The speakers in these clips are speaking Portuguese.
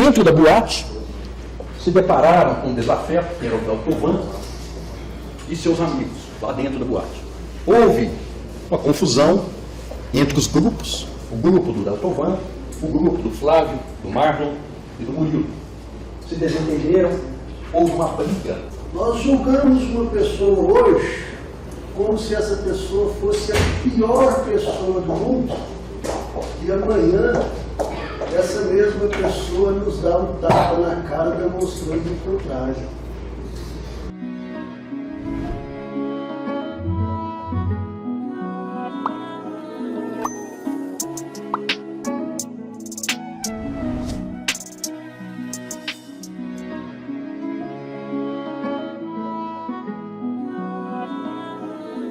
dentro da boate, se depararam com um desafeto, que era o Daltovan, e seus amigos, lá dentro da boate. Houve uma confusão entre os grupos, o grupo do Daltovan, o grupo do Flávio, do Marlon e do Murilo. Se desentenderam, houve uma briga. Nós julgamos uma pessoa hoje como se essa pessoa fosse a pior pessoa do mundo, e amanhã essa mesma pessoa nos dá um tapa na cara demonstrando o contrário.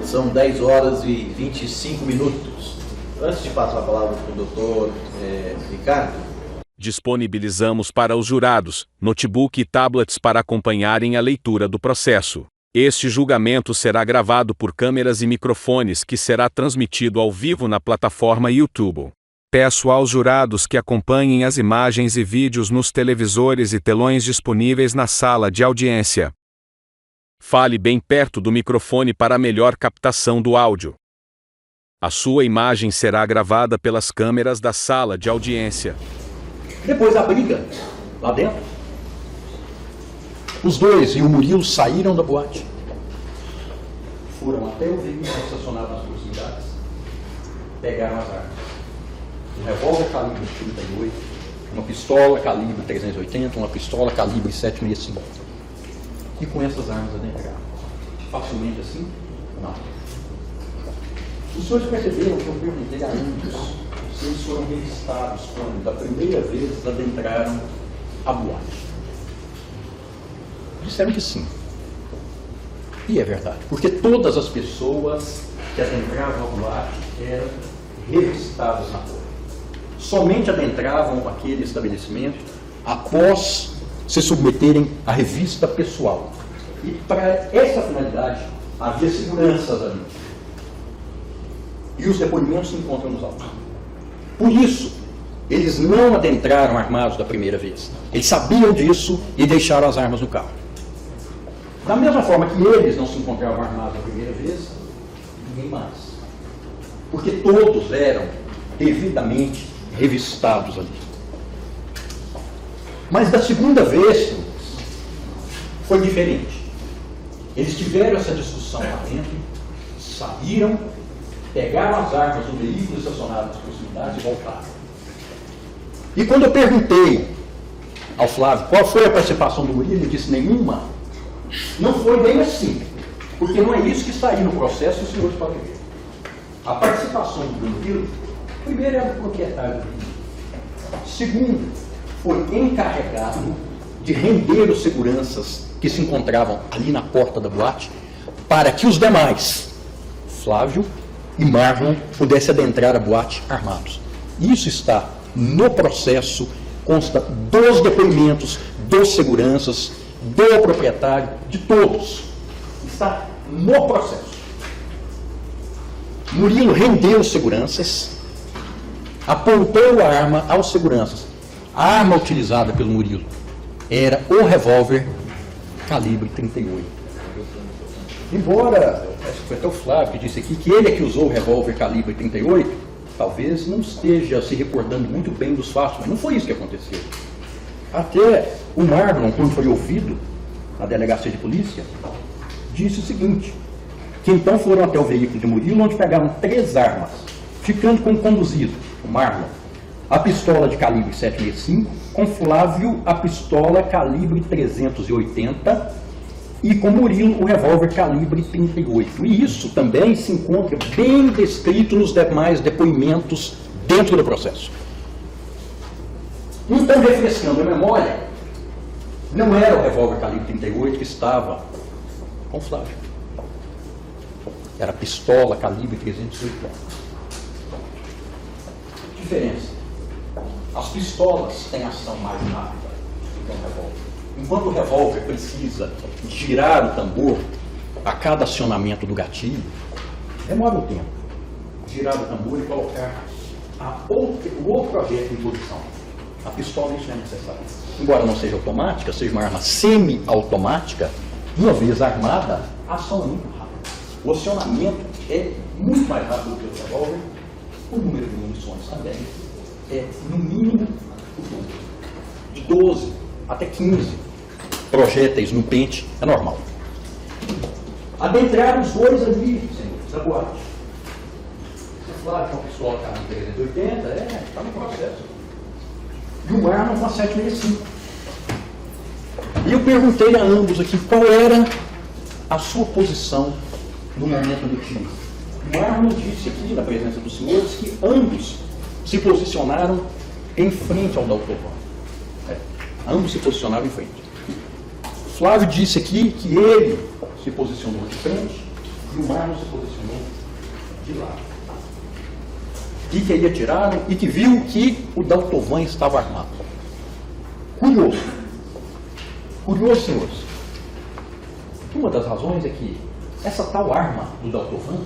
São 10 horas e 25 minutos. Antes de passar a palavra para o doutor Ricardo, disponibilizamos para os jurados notebook e tablets para acompanharem a leitura do processo. Este julgamento será gravado por câmeras e microfones que será transmitido ao vivo na plataforma YouTube. Peço aos jurados que acompanhem as imagens e vídeos nos televisores e telões disponíveis na sala de audiência. Fale bem perto do microfone para melhor captação do áudio. A sua imagem será gravada pelas câmeras da sala de audiência. Depois da briga, lá dentro, os dois e o Murilo saíram da boate. Foram até o veículo estacionado nas proximidades. Pegaram as armas. Um revólver calibre 38, uma pistola calibre 380, uma pistola calibre 7,65. E com essas armas adentraram. Facilmente assim? Não. Os senhores perceberam que eu perguntei a ambos se eles foram revistados quando, da primeira vez, adentraram a boate. Disseram que sim. E é verdade, porque todas as pessoas que adentravam a boate eram revistadas na rua. Somente adentravam aquele estabelecimento após se submeterem à revista pessoal. E para essa finalidade, havia seguranças ali. E os depoimentos se encontram nos autos. Por isso, eles não adentraram armados da primeira vez. Eles sabiam disso e deixaram as armas no carro. Da mesma forma que eles não se encontravam armados da primeira vez, ninguém mais. Porque todos eram devidamente revistados ali. Mas da segunda vez, foi diferente. Eles tiveram essa discussão lá dentro, saíram, pegaram as armas do veículo estacionado nas proximidades e voltaram. E quando eu perguntei ao Flávio qual foi a participação do Murilo, ele disse nenhuma. Não foi bem assim, porque não é isso que está aí no processo, os senhores podem ver. A participação do Murilo, primeiro, era do proprietário do veículo. Segundo, foi encarregado de render os seguranças que se encontravam ali na porta da boate para que os demais, Flávio e Marlon, pudessem adentrar a boate armados. Isso está no processo, consta dos depoimentos dos seguranças, do proprietário, de todos. Está no processo. Murilo rendeu os seguranças, apontou a arma aos seguranças. A arma utilizada pelo Murilo era o revólver calibre 38. Embora, acho que foi até o Flávio que disse aqui que ele é que usou o revólver calibre 38, talvez não esteja se recordando muito bem dos fatos, mas não foi isso que aconteceu. Até o Marlon, quando foi ouvido na delegacia de polícia, disse o seguinte, que então foram até o veículo de Murilo, onde pegaram 3 armas, ficando com o conduzido, o Marlon, a pistola de calibre 7,65, com Flávio a pistola calibre 380 e com Murilo o revólver calibre 38. E isso também se encontra bem descrito nos demais depoimentos dentro do processo. Então, refrescando a memória, não era o revólver calibre 38 que estava com Flávio. Era a pistola calibre 380. Diferença. As pistolas têm ação mais rápida do que um revólver. Enquanto o revólver precisa girar o tambor a cada acionamento do gatilho, demora um tempo. Girar o tambor e colocar o outro objeto em posição. A pistola isso não é necessário. Embora não seja automática, seja uma arma semi-automática, uma vez armada, a ação é muito rápida. O acionamento é muito mais rápido do que o revólver. O número de munições também é, no mínimo, de 12 até 15 projéteis no pente, é normal. Adentraram os dois ali, senhores, da boate. Você fala que uma pistola está no 380, está no processo. E o Marlon com a 765. E eu perguntei a ambos aqui qual era a sua posição no momento do tiro. O Marlon disse aqui, na presença dos senhores, que ambos se posicionaram em frente ao Daltovan. Ambos se posicionaram em frente. Flávio disse aqui que ele se posicionou de frente e o Marlon se posicionou de lado. E que aí atiraram e que viu que o Daltovan estava armado. Curioso. Curioso, senhores. Uma das razões é que essa tal arma do Daltovan,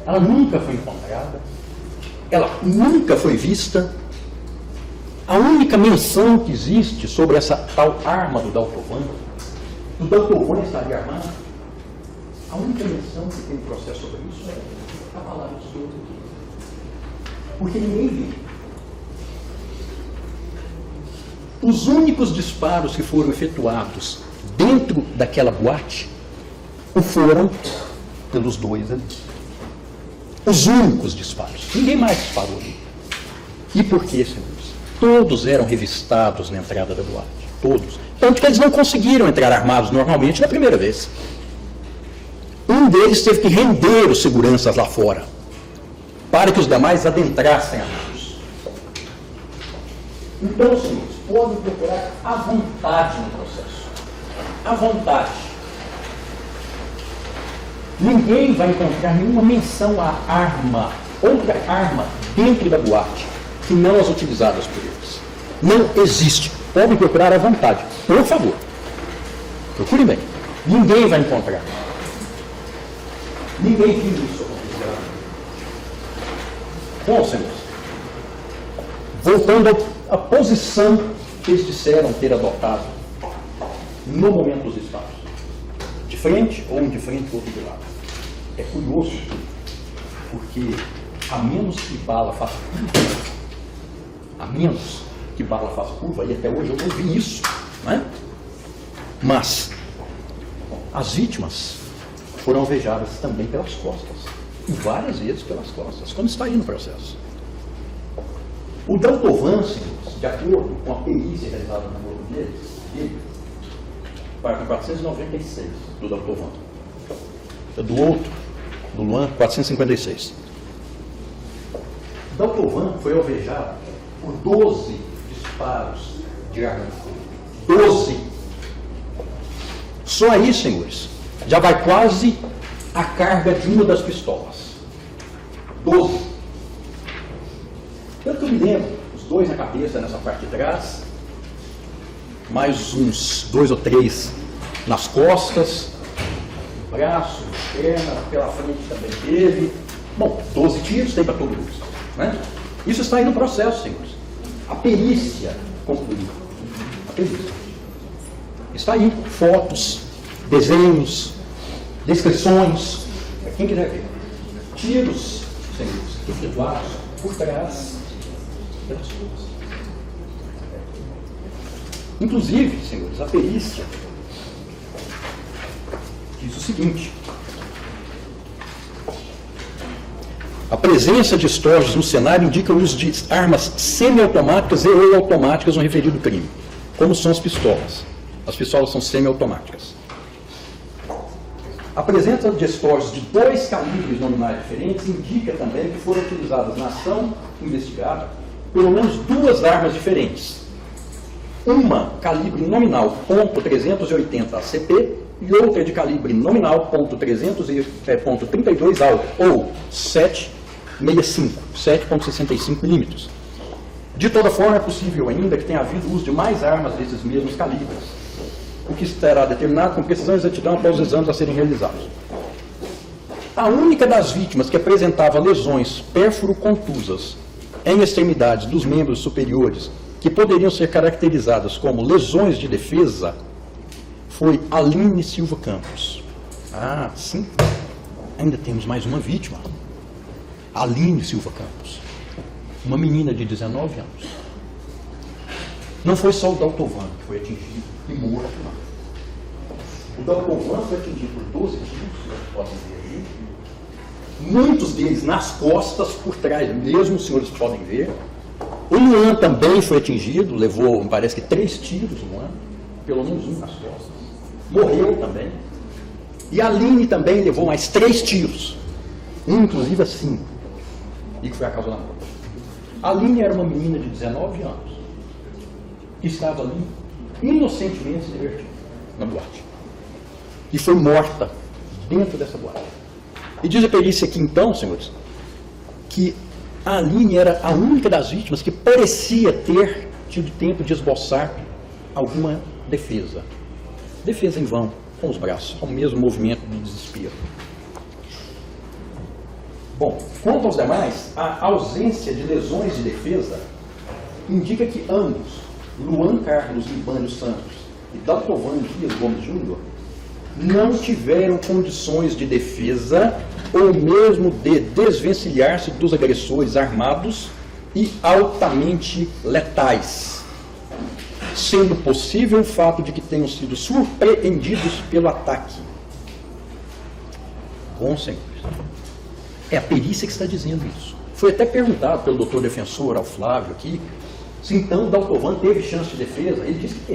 ela nunca foi encontrada, ela nunca foi vista. A única menção que existe sobre essa tal arma do Daltovan estaria armado, a única menção que tem no processo sobre isso é a palavra dos outros aqui. Porque ninguém viu. Os únicos disparos que foram efetuados dentro daquela boate o foram pelos dois ali. Os únicos disparos. Ninguém mais disparou ali. E por quê, senhores? Todos eram revistados na entrada da boate. Todos. Tanto que eles não conseguiram entrar armados normalmente na primeira vez. Um deles teve que render os seguranças lá fora, para que os demais adentrassem armados. Então, senhores, podem procurar à vontade no processo. À vontade. Ninguém vai encontrar nenhuma menção à arma, outra arma, dentro da boate, que não as utilizadas por eles. Não existe. Podem procurar à vontade. Por favor. Procurem bem. Ninguém vai encontrar. Ninguém viu isso acontecer. Bom, senhores, voltando à posição que eles disseram ter adotado no momento dos disparos. De frente ou um de frente ou outro de lado. É curioso, porque a menos que bala faça curva, a menos que bala faça curva, e até hoje eu não vi isso, não é? Mas as vítimas foram alvejadas também pelas costas, e várias vezes pelas costas, como está aí no processo. O Daltovan, de acordo com a perícia realizada no corpo dele, para 496 do Daltovan. Do outro, do Luan, 456. Daltovan foi alvejado por 12 disparos de arma de fogo. 12. Só aí, senhores, já vai quase a carga de uma das pistolas. 12. Pelo que eu me lembro, os dois na cabeça, nessa parte de trás, mais uns 2 ou 3 nas costas, no braço, na perna, pela frente também teve. Bom, 12 tiros tem para todo mundo, né? Isso está aí no processo, senhores. A perícia concluiu. A perícia. Está aí, fotos, desenhos, descrições, para quem quiser ver. Tiros, senhores, efetuados por trás das coisas. Inclusive, senhores, a perícia diz o seguinte: a presença de estojos no cenário indica o uso de armas semiautomáticas e ou automáticas no referido crime, como são as pistolas. As pistolas são semiautomáticas. A presença de estojos de 2 calibres nominais diferentes indica também que foram utilizadas na ação investigada pelo menos 2 armas diferentes. Uma calibre nominal .380 ACP e outra de calibre nominal .32 AUG, ou 7,65 milímetros. De toda forma, é possível ainda que tenha havido uso de mais armas desses mesmos calibres, o que será determinado com precisão e exatidão após os exames a serem realizados. A única das vítimas que apresentava lesões pérfuro-contusas em extremidades dos membros superiores que poderiam ser caracterizadas como lesões de defesa foi Aline Silva Campos. Ah, sim. Ainda temos mais uma vítima. Aline Silva Campos. Uma menina de 19 anos. Não foi só o Daltovan que foi atingido e morto, não. O Daltovan foi atingido por 12 tiros, vocês podem ver aí. Muitos deles nas costas, por trás mesmo, os senhores podem ver. O Luan também foi atingido, levou, me parece que 3 tiros, Luan, pelo menos um nas costas. Morreu também. E a Aline também levou mais 3 tiros, inclusive a 5, e que foi a causa da morte. A Aline era uma menina de 19 anos, que estava ali inocentemente se divertindo na boate. E foi morta dentro dessa boate. E diz a perícia aqui então, senhores, que a Aline era a única das vítimas que parecia ter tido tempo de esboçar alguma defesa. Defesa em vão, com os braços, ao mesmo movimento de desespero. Bom, quanto aos demais, a ausência de lesões de defesa indica que ambos, Luan Carlos Libânio Santos e Daltovan Dias Gomes Júnior, não tiveram condições de defesa ou mesmo de desvencilhar-se dos agressores armados e altamente letais, sendo possível o fato de que tenham sido surpreendidos pelo ataque. Bom, senhores, é a perícia que está dizendo isso. Foi até perguntado pelo doutor defensor ao Flávio aqui, se então o Daltovan teve chance de defesa. Ele disse que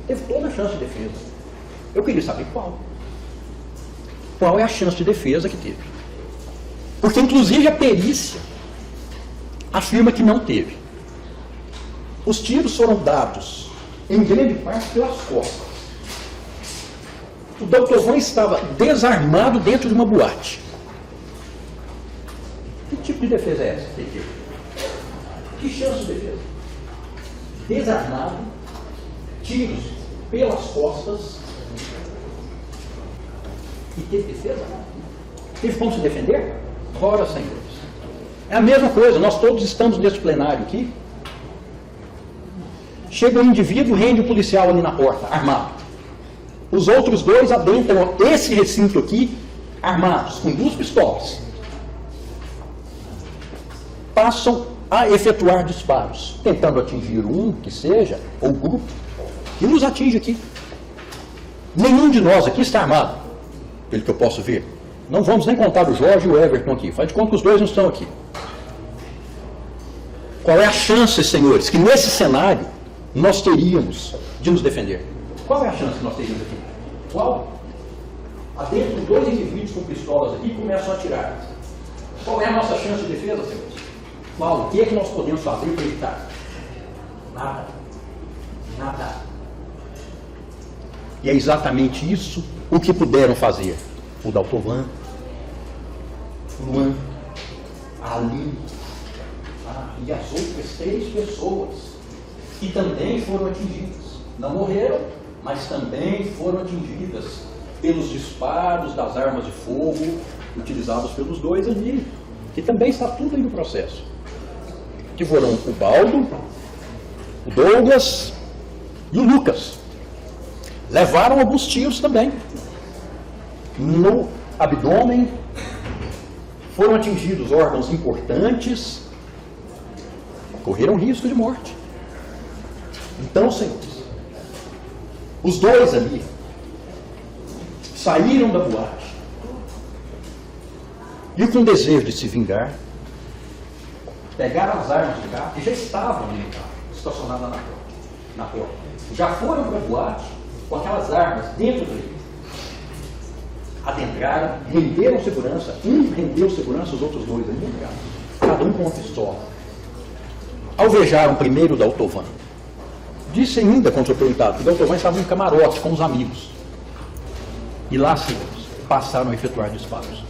teve toda a chance de defesa. Eu queria saber qual. Qual é a chance de defesa que teve? Porque, inclusive, a perícia afirma que não teve. Os tiros foram dados, em grande parte, pelas costas. O Daltovan estava desarmado dentro de uma boate. Que tipo de defesa é essa? Que chance de defesa? Desarmado, tiros pelas costas, e teve defesa? Teve como se defender? Ora, senhores. É a mesma coisa, nós todos estamos nesse plenário aqui. Chega um indivíduo, rende o policial ali na porta, armado. Os outros 2 adentram esse recinto aqui, armados, com 2 pistolas. Passam a efetuar disparos, tentando atingir um, que seja, ou o grupo, e nos atinge aqui. Nenhum de nós aqui está armado, pelo que eu posso ver. Não vamos nem contar o Jorge e o Everton aqui, faz de conta que os 2 não estão aqui. Qual é a chance, senhores, que nesse cenário nós teríamos de nos defender? Qual é a chance que nós teríamos aqui? Qual? Adentro, 2 indivíduos com pistolas aqui começam a atirar. Qual é a nossa chance de defesa, senhores? Qual? O que é que nós podemos fazer para evitar? Nada. Nada. E é exatamente isso o que puderam fazer o Daltovan, o Luan, a Aline e as outras 3 pessoas que também foram atingidas. Não morreram, mas também foram atingidas pelos disparos das armas de fogo utilizados pelos 2 ali, que também está tudo aí no processo. Que foram o Baldo, o Douglas e o Lucas. Levaram alguns tiros também no abdômen, foram atingidos órgãos importantes, correram risco de morte. Então, senhores, os 2 ali saíram da boate e com desejo de se vingar, pegaram as armas do carro, que já estavam no carro, estacionadas na porta. Já foram para a boate com aquelas armas dentro do veículo. Adentraram, renderam segurança, um rendeu segurança, os outros 2 ali entraram, cada um com uma pistola. Alvejaram primeiro o Daltovan. Disse ainda, quando foi perguntado, que o Daltovan estava em camarote com os amigos. E lá, senhores, passaram a efetuar disparos.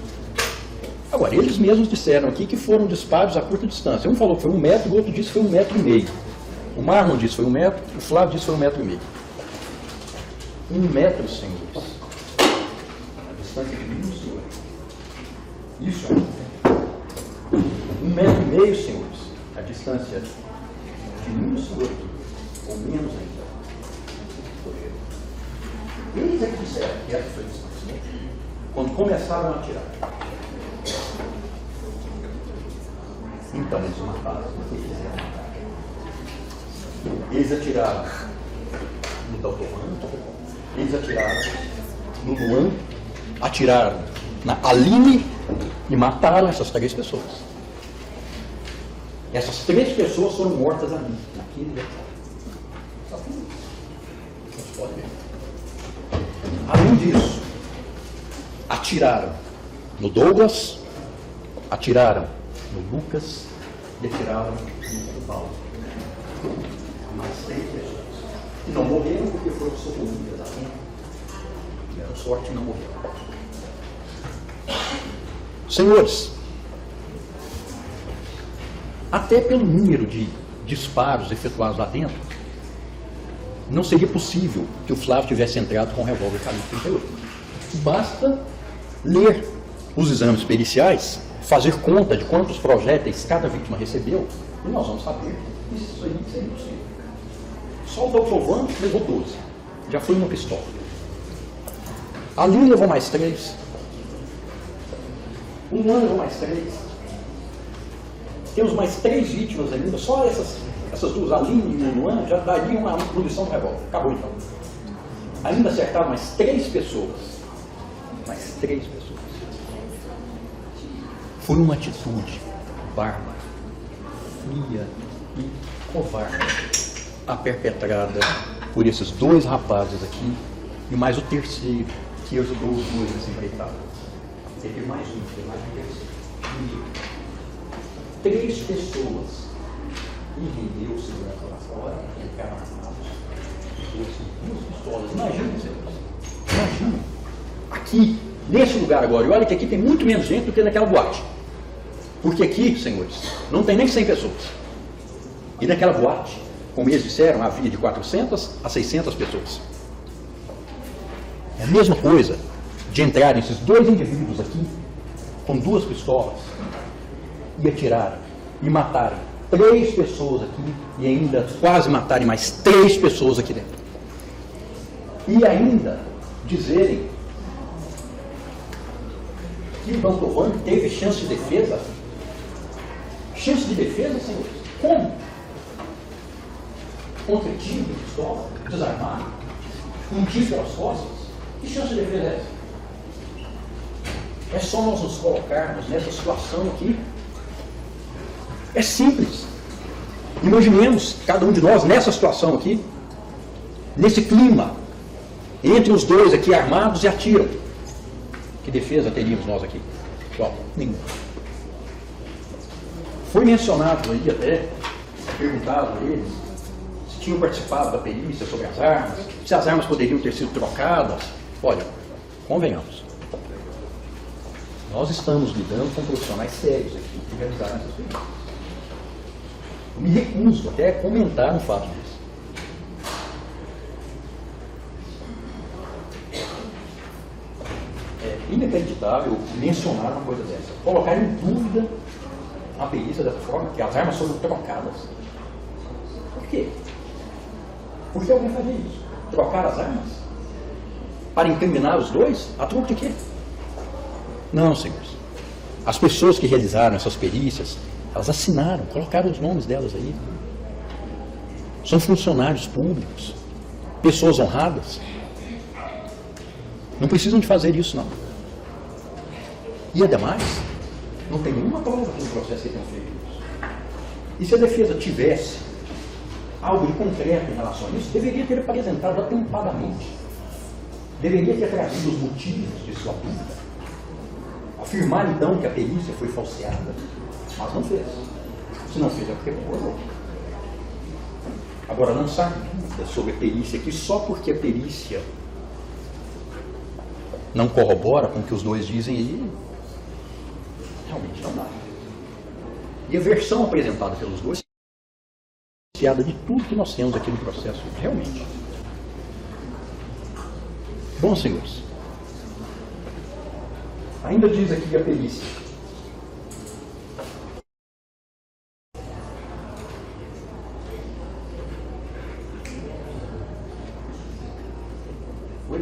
Agora, eles mesmos disseram aqui que foram disparos a curta distância. Um falou que foi 1 metro, o outro disse que foi 1,5 metro. O Marlon disse que foi 1 metro, o Flávio disse que foi 1,5 metro. 1 metro, senhores. A distância de 1, senhor. Isso é 1,5 metro, senhores. A distância de 1, senhor. ou menos ainda. Eles é que disseram que essa foi a distância. Quando começaram a atirar. Então eles o mataram. Eles atiraram no Daltovan, eles atiraram no Luan, atiraram na Aline e mataram essas 3 pessoas. Essas 3 pessoas foram mortas ali, naquele detalhe. Você pode ver. Além disso, atiraram no Douglas, atiraram no Lucas e atiraram no Paulo. Mais 3 pessoas. E não morreram porque foram socorridas a tempo. Tiveram sorte e não morreram. Senhores, até pelo número de disparos efetuados lá dentro, não seria possível que o Flávio tivesse entrado com o revólver calibre 38. Basta ler os exames periciais, fazer conta de quantos projéteis cada vítima recebeu, e nós vamos saber que isso aí seria impossível. Só o Daltovan levou 12. Já foi uma pistola. Ali levou mais 3. O Luan levou mais 3. Temos mais 3 vítimas ainda. Só essas 2, Aline e o Luan, já daria uma munição do revólver. Acabou então. Ainda acertaram mais 3 pessoas. Mais 3 pessoas. Foi uma atitude bárbara, fria e covarde a perpetrada por esses 2 rapazes aqui e mais o terceiro que ajudou os 2 nessa empreitada. Teve mais um terceiro. 3 pessoas e vendeu segurança lá fora, ficaram armados. 2 pistolas. Imagina, senhores. Imagina. Aqui, nesse lugar agora, e olha que aqui tem muito menos gente do que naquela boate. Porque aqui, senhores, não tem nem 100 pessoas. E naquela boate, como eles disseram, havia de 400 a 600 pessoas. É a mesma coisa de entrarem esses 2 indivíduos aqui, com 2 pistolas, e atirarem, e matarem 3 pessoas aqui, e ainda quase matarem mais 3 pessoas aqui dentro. E ainda dizerem que o Daltovan teve chance de defesa. Chance de defesa, senhores? Como? Contra tiro de pistola, desarmado, um tiro pelas costas? Que chance de defesa é essa? É só nós nos colocarmos nessa situação aqui. É simples. Imaginemos cada um de nós nessa situação aqui, nesse clima, entre os 2 aqui armados e atiram. Que defesa teríamos nós aqui? Só, nenhuma. Foi mencionado aí até, perguntado a eles, se tinham participado da perícia sobre as armas, se as armas poderiam ter sido trocadas. Olha, convenhamos. Nós estamos lidando com profissionais sérios aqui, que realizaram essas perícias. Eu me recuso até a comentar um fato desse. É inacreditável mencionar uma coisa dessa. Colocar em dúvida a perícia dessa forma, que as armas foram trocadas. Por quê? Por que alguém faria isso? Trocar as armas? Para incriminar os 2? A troco de quê? Não, senhores. As pessoas que realizaram essas perícias, elas assinaram, colocaram os nomes delas aí. São funcionários públicos, pessoas honradas. Não precisam de fazer isso, não. E, ademais, não tem nenhuma prova no processo que tenham feito isso. E se a defesa tivesse algo de concreto em relação a isso, deveria ter apresentado atempadamente. Deveria ter trazido os motivos de sua dúvida. Afirmar, então, que a perícia foi falseada, mas não fez. Se não fez, é porque concordou. Agora, lançar dúvidas sobre a perícia aqui só porque a perícia não corrobora com o que os 2 dizem aí, realmente não dá. E a versão apresentada pelos 2 é baseada de tudo que nós temos aqui no processo, realmente. Bom, senhores, ainda diz aqui a perícia.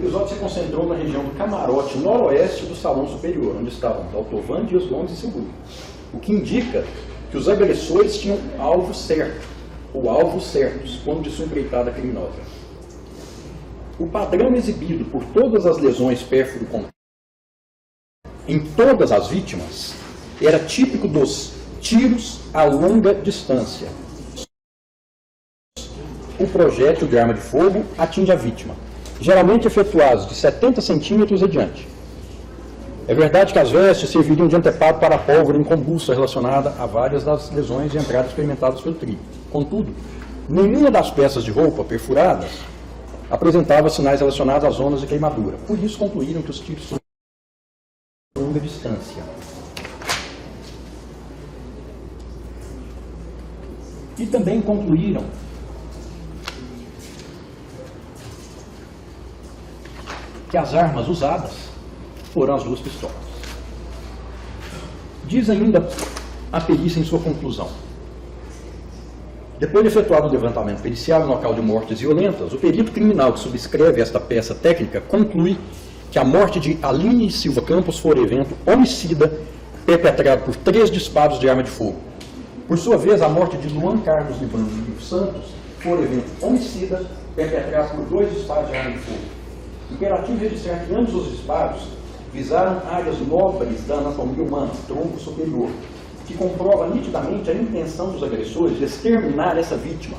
episódio se concentrou na região do camarote noroeste do salão superior, onde estavam Daltovan, Dias Gomes e Silvio, o que indica que os agressores tinham alvo certo, ou alvos certos, quando de sua empreitada criminosa. O padrão exibido por todas as lesões pérfido em todas as vítimas era típico dos tiros a longa distância. O projétil de arma de fogo atinge a vítima, geralmente efetuados de 70 centímetros e diante. É verdade que as vestes serviriam de anteparo para a pólvora incombustível relacionada a várias das lesões de entrada experimentadas pelo trio. Contudo, nenhuma das peças de roupa perfuradas apresentava sinais relacionados às zonas de queimadura. Por isso concluíram que os tiros são de longa distância. E também concluíram que as armas usadas foram as 2 pistolas. Diz ainda a perícia em sua conclusão. Depois de efetuado o levantamento pericial em local de mortes violentas, o perito criminal que subscreve esta peça técnica conclui que a morte de Aline Silva Campos foi evento homicida perpetrado por 3 disparos de arma de fogo. Por sua vez, a morte de Luan Carlos Livandro Santos foi evento homicida perpetrado por 2 disparos de arma de fogo. Imperativo registrar que ambos os disparos visaram áreas nobres da anatomia humana, tronco superior, que comprova nitidamente a intenção dos agressores de exterminar essa vítima.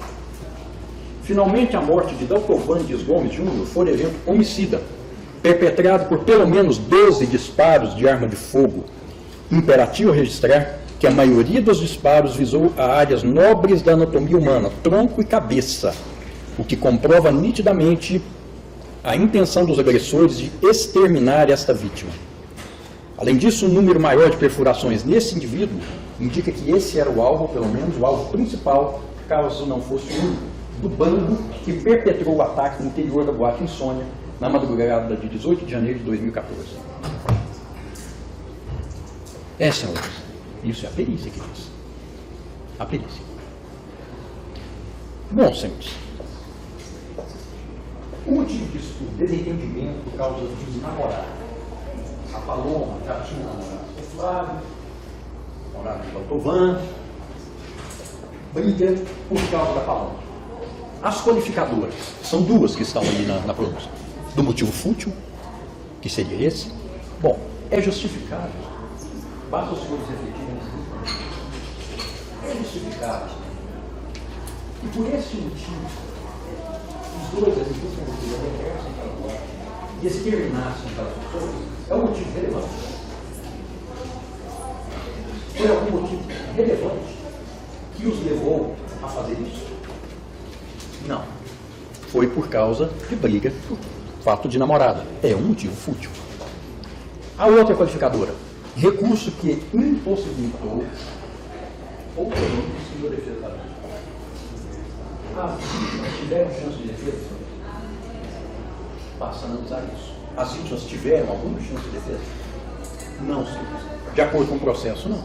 Finalmente, a morte de Daltovan Dias Gomes Jr. foi evento homicida, perpetrado por pelo menos 12 disparos de arma de fogo. Imperativo registrar que a maioria dos disparos visou a áreas nobres da anatomia humana, tronco e cabeça, o que comprova nitidamente a intenção dos agressores de exterminar esta vítima. Além disso, um número maior de perfurações nesse indivíduo indica que esse era o alvo, pelo menos o alvo principal, caso não fosse o único, do bando que perpetrou o ataque no interior da Boate Insônia na madrugada de 18 de janeiro de 2014. Essa é isso é a perícia que diz. A perícia. Bom, senhores, o motivo disso tudo, desentendimento por causa de namorar. A Paloma já tinha namorado com o Flávio, namorado com o Daltovan, briga por causa da Paloma. As qualificadoras, são 2 que estão ali na produção. Do motivo fútil, que seria esse, bom, é justificável. Basta os senhores refletirem nesse ponto. É justificável. E por esse motivo, os 2, as indústrias reversem para agora e exterminassem aquelas pessoas, é um motivo relevante. Foi algum motivo relevante que os levou a fazer isso? Não. Foi por causa de briga, por fato de namorada. É um motivo fútil. A outra qualificadora, recurso que impossibilitou ou pelo menos a defesa da vida. As vítimas tiveram chance de defesa? Passa a analisar isso. As vítimas tiveram alguma chance de defesa? Não, senhor. De acordo com o processo, não.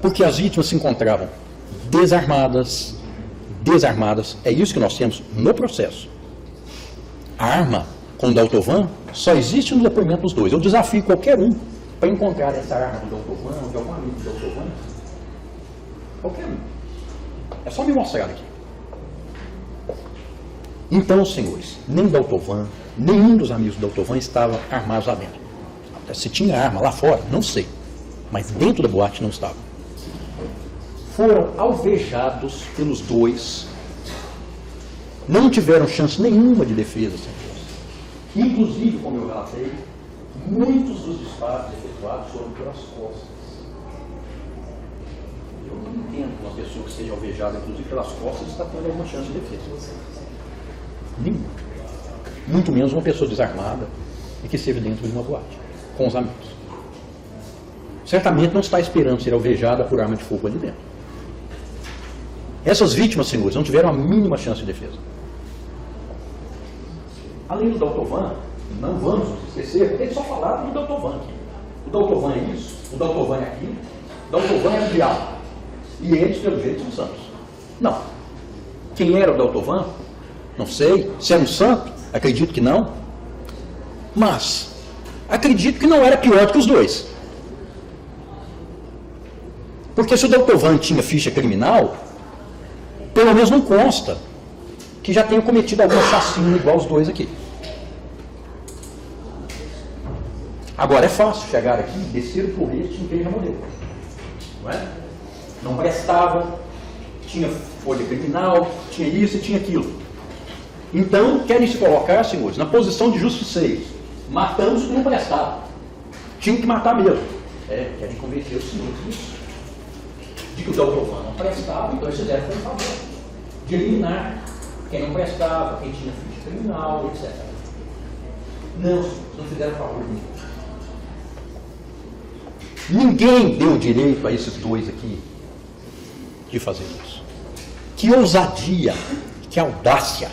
Porque as vítimas se encontravam desarmadas, é isso que nós temos no processo. A arma com o Daltovan só existe no depoimento dos 2. Eu desafio qualquer um para encontrar essa arma do Daltovan ou de algum amigo do Daltovan. Qualquer um. É só me mostrar aqui. Então, senhores, nem Daltovan, nenhum dos amigos do Daltovan estavam armados lá dentro. Se tinha arma lá fora, não sei. Mas dentro da boate não estava. Foram alvejados pelos 2. Não tiveram chance nenhuma de defesa, senhores. Inclusive, como eu relatei, muitos dos disparos efetuados foram pelas costas. Eu não entendo uma pessoa que seja alvejada, inclusive pelas costas, está tendo alguma chance de defesa. Nenhuma. Muito menos uma pessoa desarmada e que esteja dentro de uma boate, com os amigos. Certamente não está esperando ser alvejada por arma de fogo ali dentro. Essas vítimas, senhores, não tiveram a mínima chance de defesa. Além do Daltovan, não vamos nos esquecer, eles só falaram do Daltovan aqui. O Daltovan é isso, o Daltovan é aquilo, o Daltovan é o diabo. E eles, pelo jeito, são santos. Não. Quem era o Daltovan? Não sei. Se era um santo? Acredito que não. Mas acredito que não era pior do que os dois. Porque se o Daltovan tinha ficha criminal, pelo menos não consta que já tenha cometido algum assassino igual os dois aqui. Agora é fácil chegar aqui, descer o porrete em quem já morreu. Não é? Não prestava, tinha folha criminal, tinha isso e tinha aquilo. Então, querem se colocar, senhores, na posição de justiceiros. Matamos o que não prestava. Tinha que matar mesmo. Querem convencer os senhores disso. De que o Daltovan não prestava, então eles fizeram um favor de eliminar quem não prestava, quem tinha ficha criminal, etc. Não, não fizeram favor nenhum. Ninguém deu direito a esses dois aqui de fazer isso. Que ousadia, que audácia.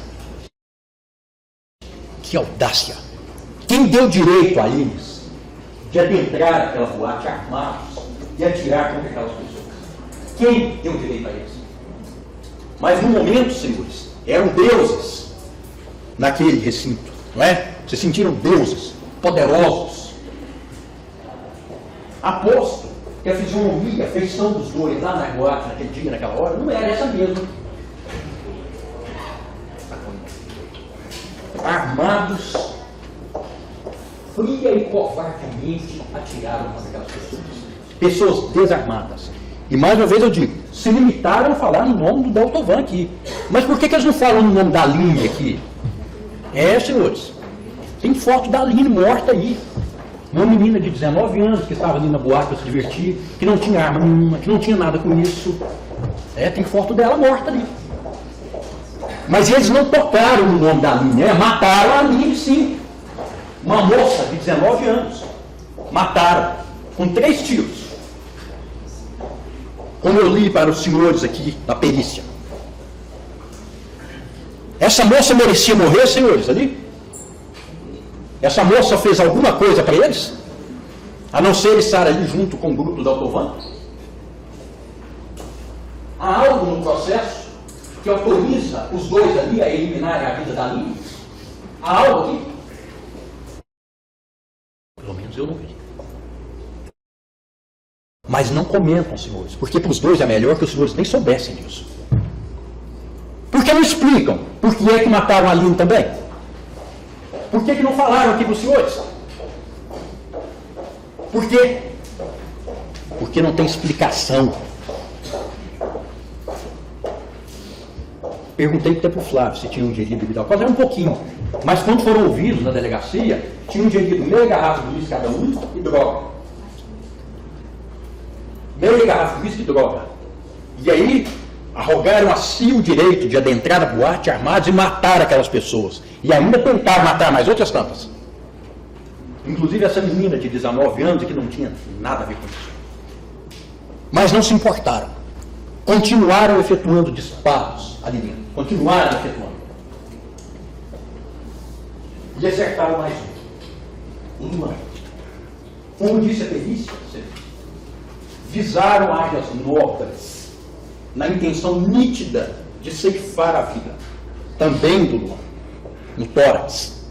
Que audácia. Quem deu direito a eles de adentrar aquela boate armados e atirar contra aquelas pessoas? Quem deu direito a eles? Mas no momento, senhores, eram deuses naquele recinto, não é? Se sentiram deuses, poderosos. Aposto que a fisionomia, a feição dos dois lá na boate, naquele dia, naquela hora, não era essa mesma. Armados, fria e covardemente atiraram contra aquelas pessoas. Pessoas desarmadas. E mais uma vez eu digo, se limitaram a falar no nome do Daltovan aqui. Mas por que eles não falam no nome da Aline aqui? Senhores, tem foto da Aline morta aí. Uma menina de 19 anos que estava ali na boate para se divertir, que não tinha arma nenhuma, que não tinha nada com isso. Tem foto dela morta ali. Mas eles não tocaram no nome da Aline, mataram a Aline sim. Uma moça de 19 anos. Mataram, com 3 tiros. Como eu li para os senhores aqui da perícia. Essa moça merecia morrer, senhores, ali? Essa moça fez alguma coisa para eles? A não ser estar ali junto com o grupo do Daltovan? Há algo no processo que autoriza os dois ali a eliminarem a vida da Aline? Há algo aqui? Pelo menos eu não vi. Mas não comentam, senhores, porque para os dois é melhor que os senhores nem soubessem disso. Por que não explicam por que é que mataram a Aline também? Por que não falaram aqui para os senhores? Por quê? Porque não tem explicação. Perguntei até para o Flávio se tinha ingerido bebida alcoólica, um pouquinho. Mas quando foram ouvidos na delegacia, tinham ingerido meia garrafa de uísque cada um e droga. Meia garrafa de uísque e droga. E aí, arrogaram a si o direito de adentrar a boate armados e matar aquelas pessoas. E ainda tentar matar mais outras tantas. Inclusive essa menina de 19 anos que não tinha nada a ver com isso. Mas não se importaram. Continuaram efetuando disparos ali dentro. Continuaram efetuando. E acertaram mais um. Uma. Como disse a perícia, visaram áreas nobres, na intenção nítida de ceifar a vida, também do Luan, no tórax.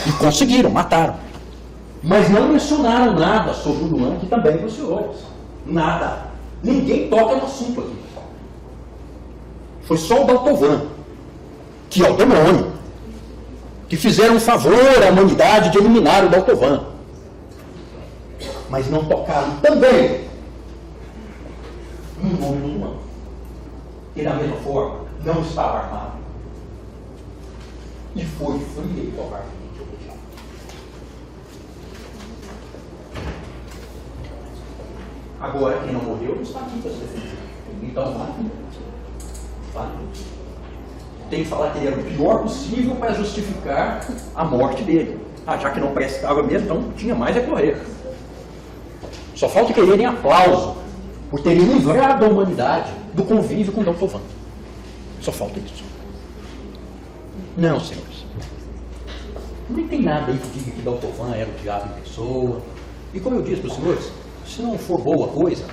E conseguiram, mataram. Mas não mencionaram nada sobre o Luan, que também para os senhores. Nada. Ninguém toca no assunto aqui. Foi só o Daltovan, que é o demônio, que fizeram um favor à humanidade de eliminar o Daltovan. Mas não tocaram também no nome do Luan. E da mesma forma, não estava armado. E foi frio e covarde. Agora, quem não morreu não está aqui para se defender. Então, vale. Tem que falar que ele era o pior possível para justificar a morte dele. Já que não prestava mesmo, então tinha mais a correr. Só falta quererem aplauso por terem livrado a humanidade do convívio com Daltovan. Só falta isso. Não, senhores. Nem tem nada aí que diga que Daltovan era o diabo em pessoa. E como eu disse para os senhores, se não for boa coisa,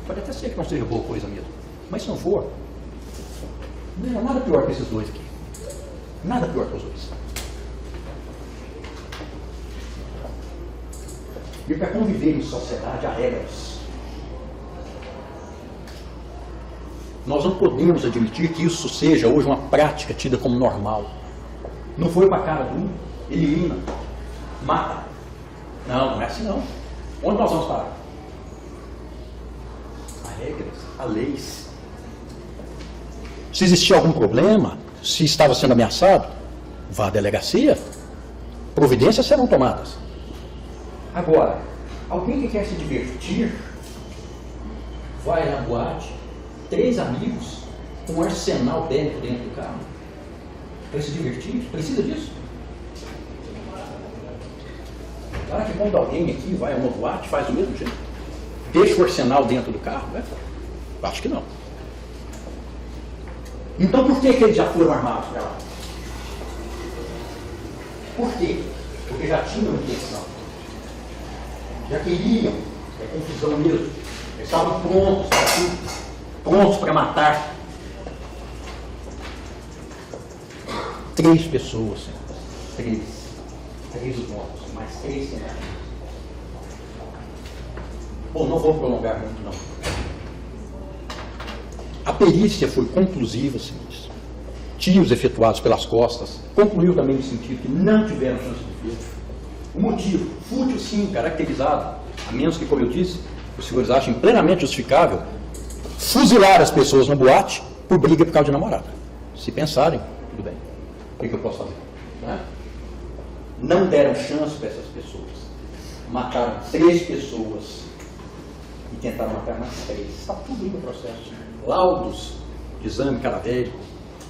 pode até ser que não seja boa coisa mesmo, mas se não for, não é nada pior que esses dois aqui. Nada pior que os dois. E para conviver em sociedade há regras. Nós não podemos admitir que isso seja hoje uma prática tida como normal. Não foi para a cara de um, elimina, mata. Não, não é assim não. Onde nós vamos parar? Há regras, há leis. Se existia algum problema, se estava sendo ameaçado, vá à delegacia, providências serão tomadas. Agora, alguém que quer se divertir, vai na boate, 3 amigos, com um arsenal bélico dentro do carro, para se divertir, precisa disso? Será que quando alguém aqui vai a uma boate, faz do mesmo jeito? Deixa o arsenal dentro do carro? Né? Acho que não. Então por que eles já foram armados para lá? Por quê? Porque já tinham intenção. Já queriam, é confusão mesmo. Eles estavam prontos para tudo. Prontos para matar. 3 pessoas, Senhor. 3 mortos, mais 3 cenários. Bom, não vou prolongar muito, não. A perícia foi conclusiva, senhores. Tiros efetuados pelas costas concluiu também no sentido que não tiveram chance de defesa. O motivo, fútil sim, caracterizado, a menos que, como eu disse, os senhores achem plenamente justificável fuzilar as pessoas na boate por briga por causa de namorada. Se pensarem, tudo bem. O que eu posso fazer? Não deram chance para essas pessoas. Mataram 3 pessoas e tentaram matar mais 3. Está tudo aí no processo. Laudos, exame cadavérico,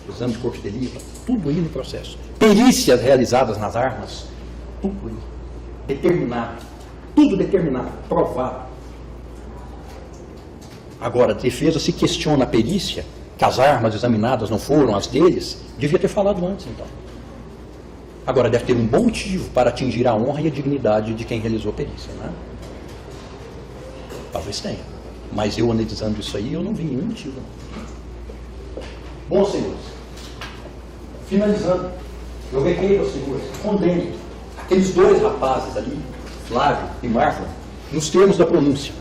exame de corpo de delito, tudo aí no processo. Perícias realizadas nas armas, tudo aí. Determinado. Tudo determinado, provado. Agora, a defesa se questiona a perícia, que as armas examinadas não foram as deles, devia ter falado antes, então. Agora, deve ter um bom motivo para atingir a honra e a dignidade de quem realizou a perícia, né? Talvez tenha. Mas eu, analisando isso aí, eu não vi nenhum motivo. Bom, senhores, finalizando, eu requeiro aos senhores, condenem aqueles 2 rapazes ali, Flávio e Marfa, nos termos da pronúncia,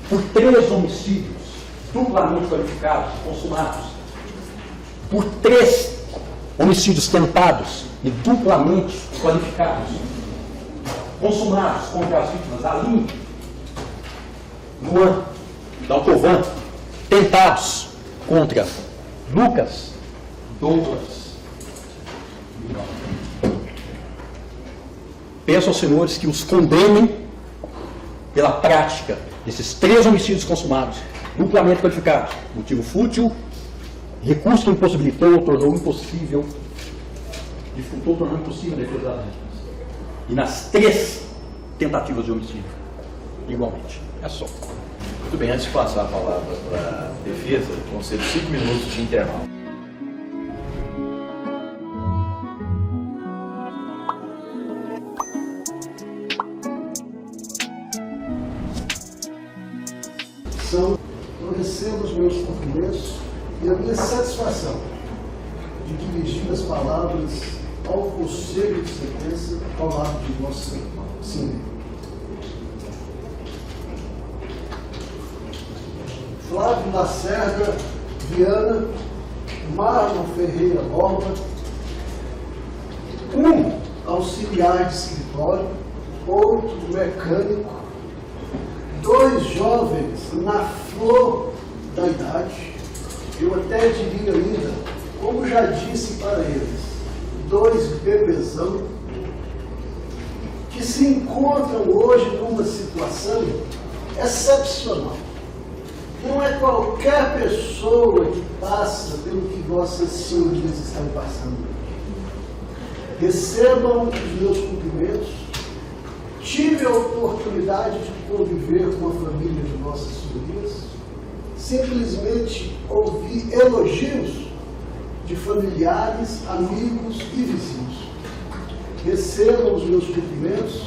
por 3 homicídios duplamente qualificados, consumados, por 3 homicídios tentados e duplamente qualificados, consumados contra as vítimas Aline, Luan, Daltovan, tentados contra Lucas, Douglas. Peço aos senhores que os condenem pela prática desses 3 homicídios consumados, duplamente qualificados, motivo fútil, recurso que impossibilitou ou tornou impossível, dificultou ou tornou impossível a defesa das vítimas. E nas 3 tentativas de homicídio, igualmente. É só. Muito bem, antes de passar a palavra para a defesa, concedo 5 minutos de intervalo. Eu recebo os meus cumprimentos e a minha satisfação de dirigir as palavras ao Conselho de Sentença ao lado de Vossa Senhoria. Flávio Lacerda Viana, Marlon Ferreira Borba, um auxiliar de escritório, outro mecânico, 2 jovens na flor da idade, eu até diria ainda, como já disse para eles, 2 bebezão, que se encontram hoje numa situação excepcional. Não é qualquer pessoa que passa pelo que vossas senhorias estão passando. Recebam os meus cumprimentos. Tive a oportunidade de conviver com a família de vossas senhorias. Simplesmente ouvi elogios de familiares, amigos e vizinhos. Recebam os meus cumprimentos,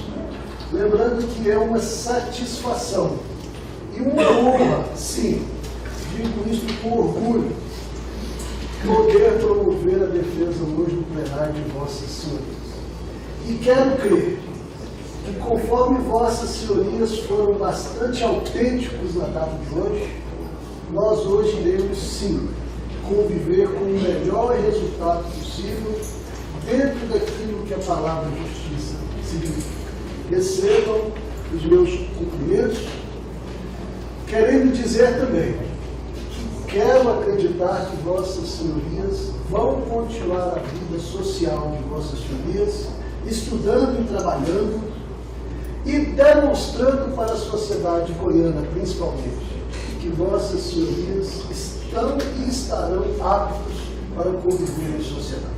lembrando que é uma satisfação e uma honra, sim, digo isso com orgulho, poder promover a defesa hoje no plenário de vossas senhorias. E quero crer que, conforme vossas senhorias foram bastante autênticos na data de hoje, nós hoje iremos sim conviver com o melhor resultado possível dentro daquilo que a palavra justiça significa. Recebam os meus cumprimentos, querendo dizer também que quero acreditar que vossas senhorias vão continuar a vida social de vossas senhorias, estudando e trabalhando e demonstrando para a sociedade goiana, principalmente, que vossas senhorias estão e estarão aptos para conviver em sociedade.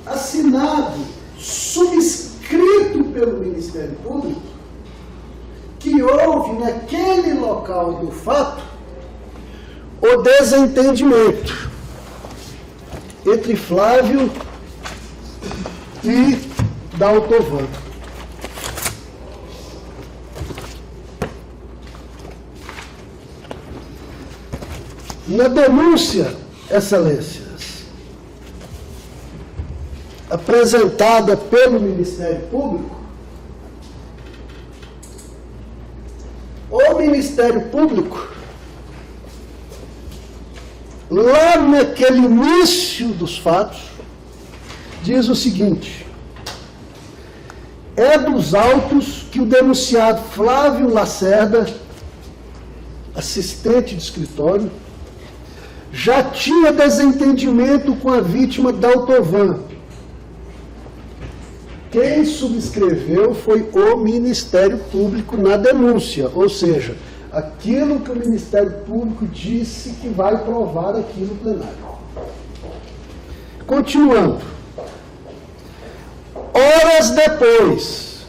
Assinado, subscrito pelo Ministério Público, que houve naquele local do fato o desentendimento entre Flávio e Daltovan. Na denúncia, excelências, apresentada pelo Ministério Público, o Ministério Público, lá naquele início dos fatos, diz o seguinte: é dos autos que o denunciado Flávio Lacerda, assistente de escritório, já tinha desentendimento com a vítima Daltovan. Quem subscreveu foi o Ministério Público na denúncia, ou seja, aquilo que o Ministério Público disse que vai provar aqui no plenário. Continuando. Horas depois,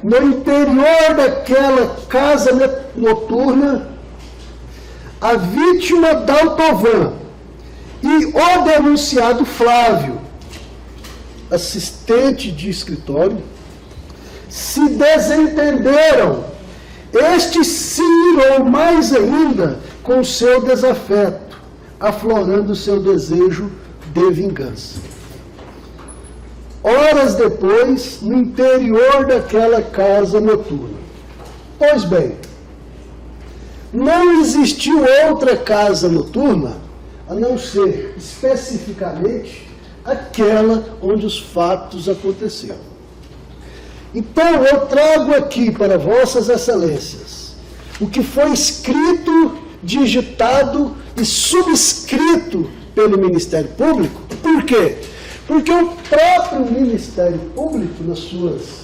no interior daquela casa noturna, a vítima Daltovan e o denunciado Flávio, assistente de escritório, se desentenderam. Este se irou mais ainda com seu desafeto, aflorando seu desejo de vingança. Horas depois, no interior daquela casa noturna. Pois bem, não existiu outra casa noturna, a não ser, especificamente, aquela onde os fatos aconteceram. Então, eu trago aqui para vossas excelências o que foi escrito, digitado e subscrito pelo Ministério Público. Por quê? Porque o próprio Ministério Público, nas suas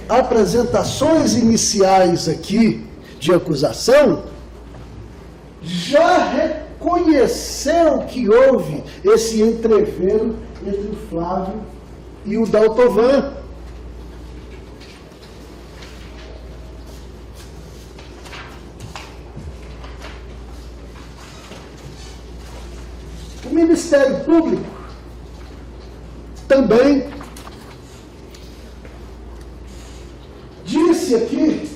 apresentações iniciais aqui de acusação, já reconheceu que houve esse entrevero entre o Flávio e o Daltovan. O Ministério Público também disse aqui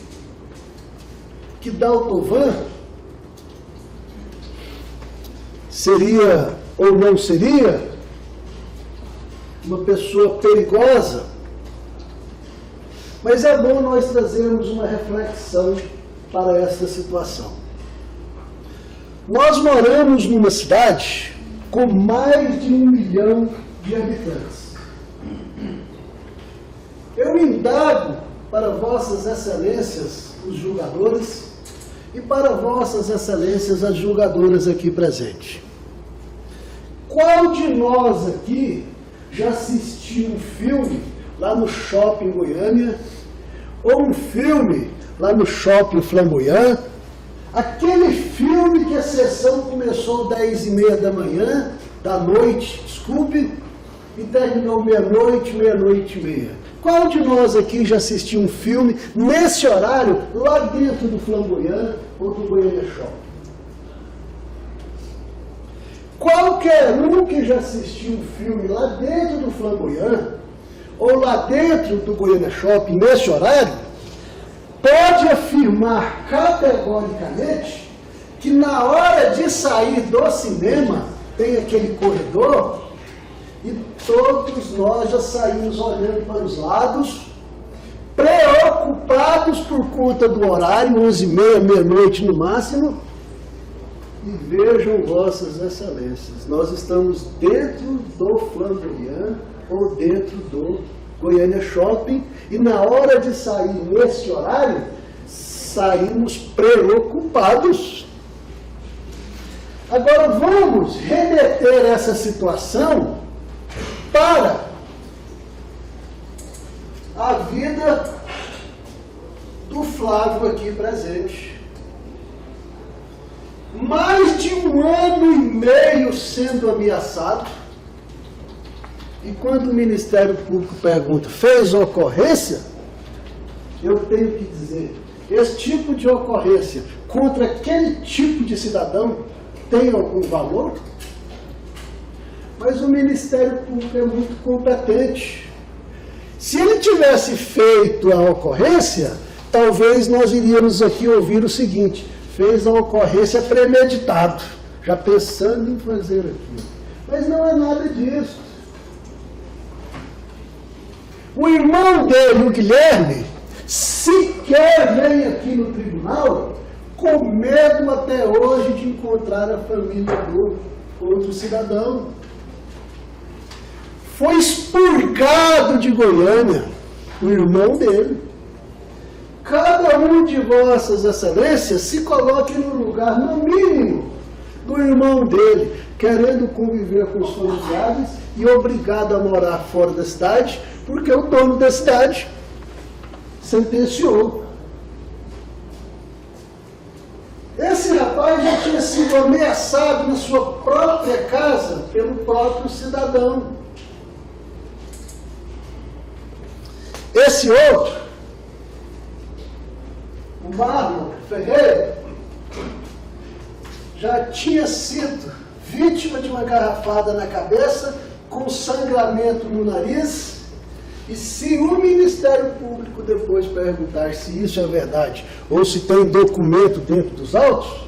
que Daltovan seria ou não seria uma pessoa perigosa, mas é bom nós trazermos uma reflexão para esta situação. Nós moramos numa cidade com mais de 1 milhão de habitantes. Eu indago para vossas excelências, os julgadores, e para vossas excelências, as julgadoras aqui presentes. Qual de nós aqui já assistiu um filme lá no Shopping Goiânia, ou um filme lá no Shopping Flamboyant, aquele filme que a sessão começou 10h30 da noite, e terminou meia-noite, meia-noite e meia. Qual de nós aqui já assistiu um filme nesse horário, lá dentro do Flamboyant ou do Goiânia Shopping? Qualquer um que já assistiu um filme lá dentro do Flamboyant ou lá dentro do Goiânia Shopping nesse horário, pode afirmar categoricamente que na hora de sair do cinema, tem aquele corredor, E todos nós já saímos olhando para os lados, preocupados por conta do horário, 11h30, meia-noite no máximo. E vejam, vossas excelências, nós estamos dentro do Flamboyant ou dentro do Goiânia Shopping, e na hora de sair nesse horário, saímos preocupados. Agora vamos remeter essa situação para a vida do Flávio aqui presente. Mais de 1 ano e meio sendo ameaçado, e quando o Ministério Público pergunta, fez ocorrência? Eu tenho que dizer, esse tipo de ocorrência contra aquele tipo de cidadão tem algum valor? Mas o Ministério Público é muito competente. Se ele tivesse feito a ocorrência, talvez nós iríamos aqui ouvir o seguinte: fez a ocorrência premeditado, já pensando em fazer aquilo. Mas não é nada disso. O irmão dele, o Guilherme, sequer vem aqui no tribunal com medo até hoje de encontrar a família do outro cidadão. Foi expurgado de Goiânia, o irmão dele. Cada um de vossas excelências se coloque no lugar, no mínimo, do irmão dele, querendo conviver com os familiares e obrigado a morar fora da cidade, porque o dono da cidade sentenciou. Esse rapaz já tinha sido ameaçado na sua própria casa pelo próprio cidadão. Esse outro, o Marlon Ferreira, já tinha sido vítima de uma garrafada na cabeça, com sangramento no nariz, e se o Ministério Público depois perguntar se isso é verdade, ou se tem documento dentro dos autos,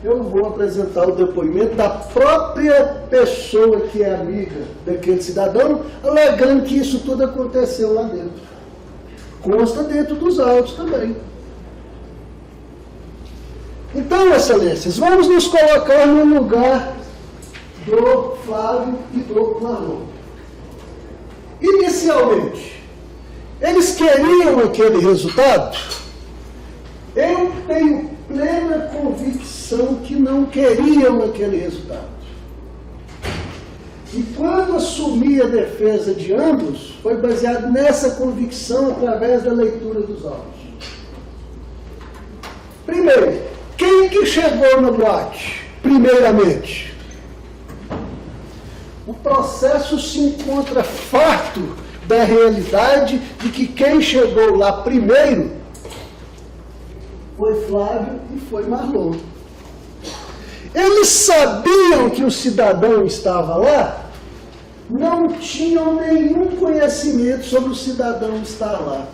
eu vou apresentar o depoimento da própria pessoa que é amiga daquele cidadão, alegando que isso tudo aconteceu lá dentro. Consta dentro dos autos também. Então, excelências, vamos nos colocar no lugar do Flávio e do Marlon. Inicialmente, eles queriam aquele resultado? Eu tenho plena convicção que não queriam aquele resultado. E quando assumi a defesa de ambos, foi baseado nessa convicção através da leitura dos autos. Primeiro, quem que chegou na boate, primeiramente? O processo se encontra farto da realidade de que quem chegou lá primeiro foi Flávio e foi Marlon. Eles sabiam que o cidadão estava lá, não tinham nenhum conhecimento sobre o cidadão estar lá.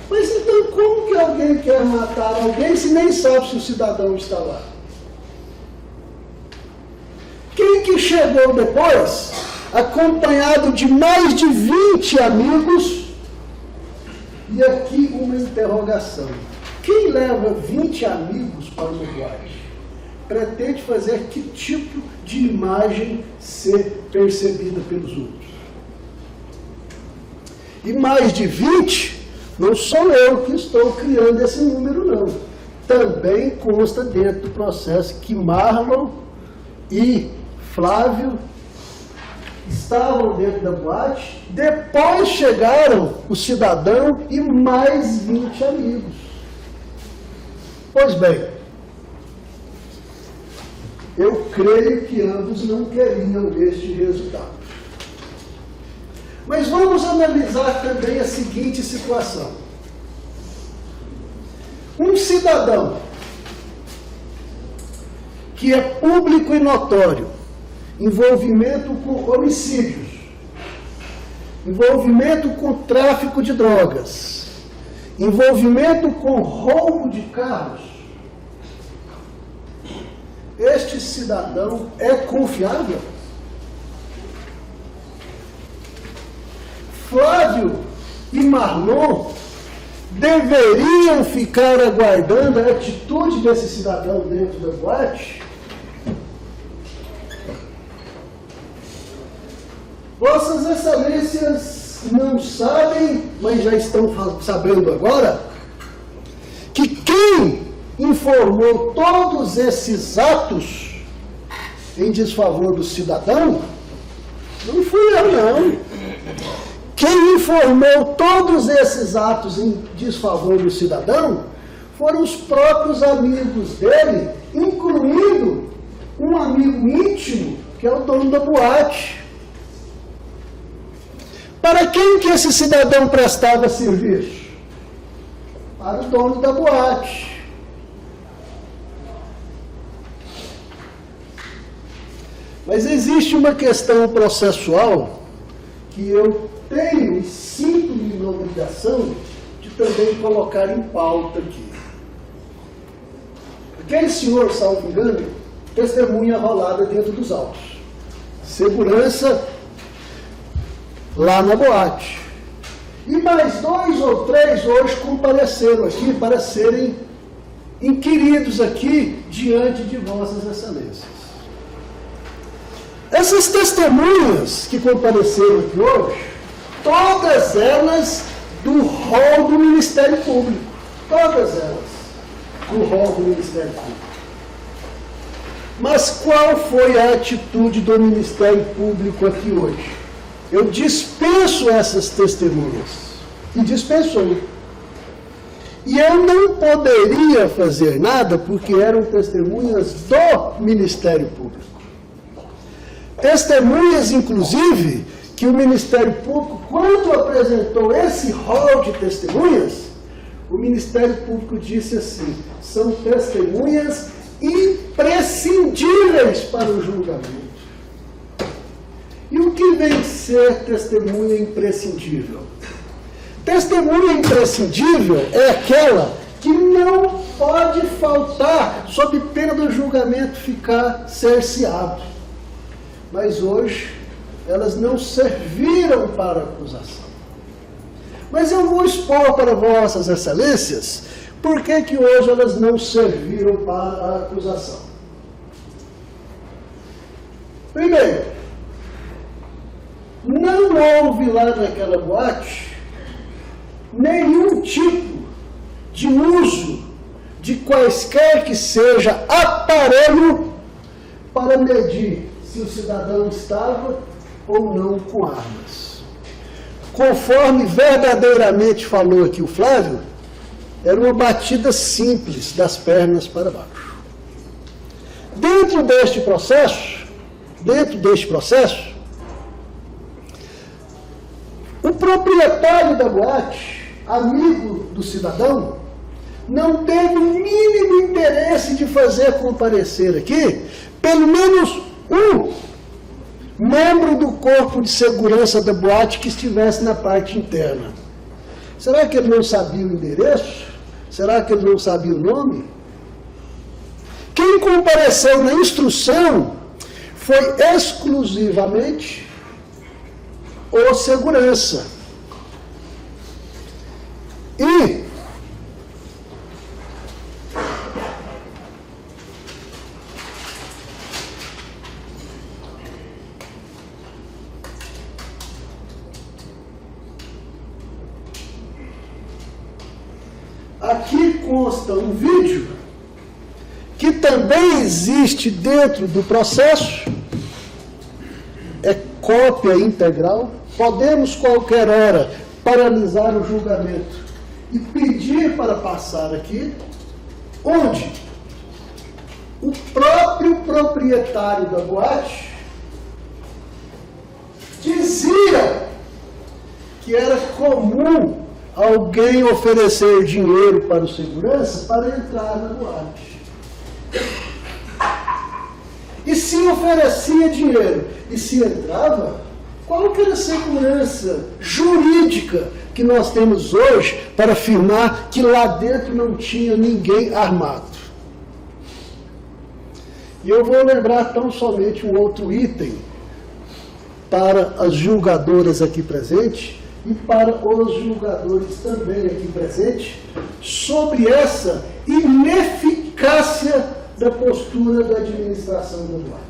Mas então como que alguém quer matar alguém se nem sabe se o cidadão está lá? Quem que chegou depois, acompanhado de mais de 20 amigos, e aqui uma interrogação. Quem leva 20 amigos para uma boate pretende fazer que tipo de imagem ser percebida pelos outros? E mais de 20, não sou eu que estou criando esse número, não. Também consta dentro do processo que Marlon e Flávio estavam dentro da boate, depois chegaram o cidadão e mais 20 amigos. Pois bem, eu creio que ambos não queriam este resultado. Mas vamos analisar também a seguinte situação. Um cidadão que é público e notório, envolvimento com homicídios, envolvimento com tráfico de drogas, envolvimento com roubo de carros, este cidadão é confiável? Flávio e Marlon deveriam ficar aguardando a atitude desse cidadão dentro da boate? Vossas Excelências não sabem, mas já estão sabendo agora, que quem informou todos esses atos em desfavor do cidadão não fui eu, não. Quem informou todos esses atos em desfavor do cidadão foram os próprios amigos dele, incluindo um amigo íntimo, que é o dono da boate. Para quem que esse cidadão prestava serviço? Para o dono da boate. Mas existe uma questão processual que eu tenho e sinto-me na obrigação de também colocar em pauta aqui. Aquele senhor, salvo engano, testemunha rolada dentro dos autos. Segurança lá na boate. E mais 2 ou 3 hoje compareceram aqui para serem inquiridos aqui diante de Vossas Excelências. Essas testemunhas que compareceram aqui hoje, todas elas do rol do Ministério Público. Todas elas do rol do Ministério Público. Mas qual foi a atitude do Ministério Público aqui hoje? Eu dispenso essas testemunhas. E dispensou. E eu não poderia fazer nada porque eram testemunhas do Ministério Público. Testemunhas, inclusive, que o Ministério Público, quando apresentou esse rol de testemunhas, o Ministério Público disse assim: são testemunhas imprescindíveis para o julgamento. E o que vem ser testemunha imprescindível? Testemunha imprescindível é aquela que não pode faltar sob pena do julgamento ficar cerceado. Mas hoje elas não serviram para acusação. Mas eu vou expor para Vossas Excelências por que hoje elas não serviram para a acusação. Primeiro, não houve lá naquela boate nenhum tipo de uso de quaisquer que seja aparelho para medir se o cidadão estava ou não com armas. Conforme verdadeiramente falou aqui o Flávio, era uma batida simples das pernas para baixo. Dentro deste processo, o proprietário da boate, amigo do cidadão, não teve o mínimo interesse de fazer comparecer aqui pelo menos um membro do corpo de segurança da boate que estivesse na parte interna. Será que ele não sabia o endereço? Será que ele não sabia o nome? Quem compareceu na instrução foi exclusivamente o segurança. E aqui consta um vídeo que também existe dentro do processo, é cópia integral. Podemos qualquer hora paralisar o julgamento e pedir para passar aqui, onde o próprio proprietário da boate dizia que era comum alguém oferecer dinheiro para o segurança para entrar na boate. E se oferecia dinheiro e se entrava, qual que era a segurança jurídica que nós temos hoje para afirmar que lá dentro não tinha ninguém armado? E eu vou lembrar tão somente um outro item para as julgadoras aqui presentes e para os julgadores também aqui presentes, sobre essa ineficácia da postura da administração da boate.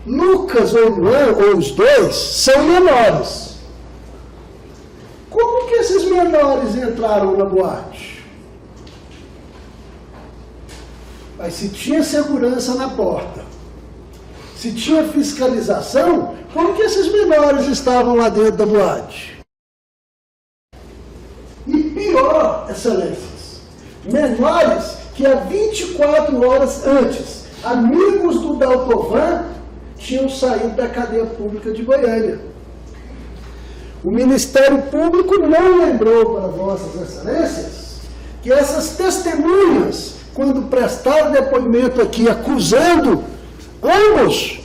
Lucas ou Luan, ou os dois, são menores. Como que esses menores entraram na boate? Mas se tinha segurança na porta, se tinha fiscalização, como que esses menores estavam lá dentro da boate? E pior, excelências, menores que há 24 horas antes, amigos do Daltovan, tinham saído da cadeia pública de Goiânia. O Ministério Público não lembrou para vossas excelências que essas testemunhas, quando prestaram depoimento aqui acusando ambos,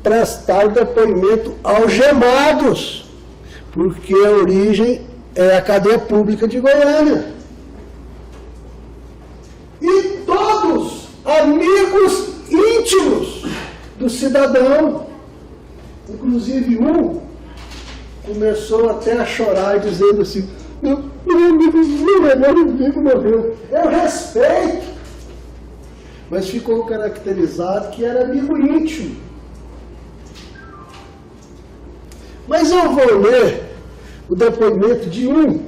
prestaram depoimento algemados, porque a origem é a cadeia pública de Goiânia. E todos amigos íntimos do cidadão, inclusive um começou até a chorar, dizendo assim: meu melhor amigo morreu. Eu respeito, mas ficou caracterizado que era amigo íntimo. Mas eu vou ler o depoimento de um